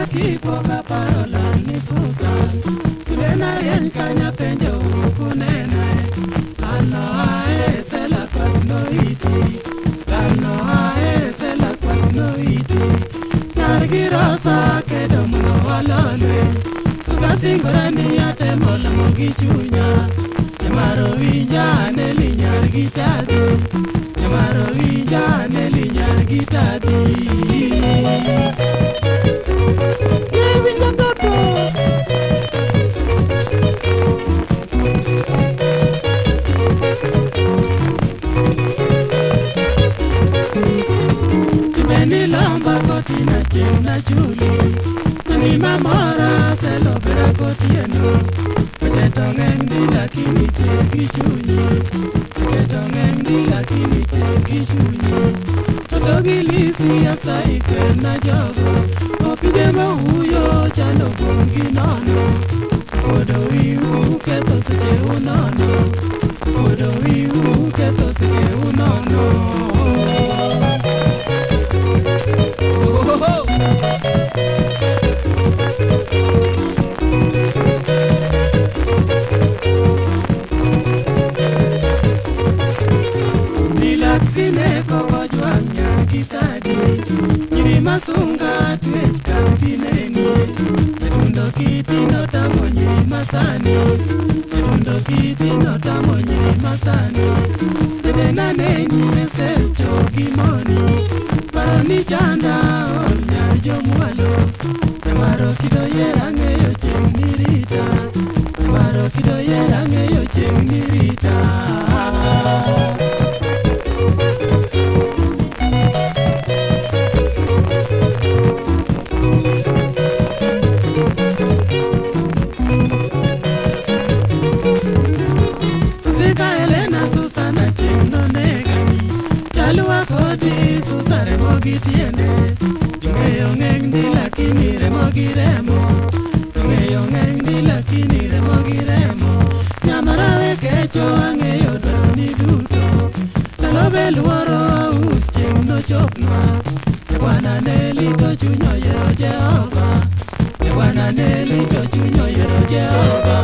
kipoka parola nifuta Surena yen kanya penjo kunene Lano ae sela kwa no iti Lano ae sela kwa no iti Nargirosa kedo muno walole Suka singorani ate mola mogi chunya Nyamaro winja neli nyargitadi Nyamaro winja neli nyargitadi Lomba koti na chen na chuli Nani mamora se lo bera koti eno Pete tongeng di lakini tegi chunyi Pete tongeng di lakini tegi chunyi Totogi lisi asa iker na jogo Opide ma uyo chano bongi nono Kodo wiu keto seche unono Kodo wiu keto seche unono Nilaksine kogo juanya kitadi Nyiri masunga tuet kampineni Edundo kiti no tamo nyiri masani Edundo kiti no tamo nyiri masani Edena nenyi mesel chogi moni Paroni chanda ol nyar jomualo Nyamaro kido yera ngeyo cheng nirita Nyamaro kido yera ngeyo cheng nirita Susika Elena Susana cheng no negani Chalua kodi susare mogi tiende Tungeyo ngeng di lakini remo giremo Tungeyo ngeng di lakini remo giremo Nyamarawe kecho angeyo doni duto Talobe luoro us cheng no chokma Ewana neli to chunyo yero Jehova Ewana neli to chunyo yero Jehova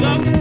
Mama,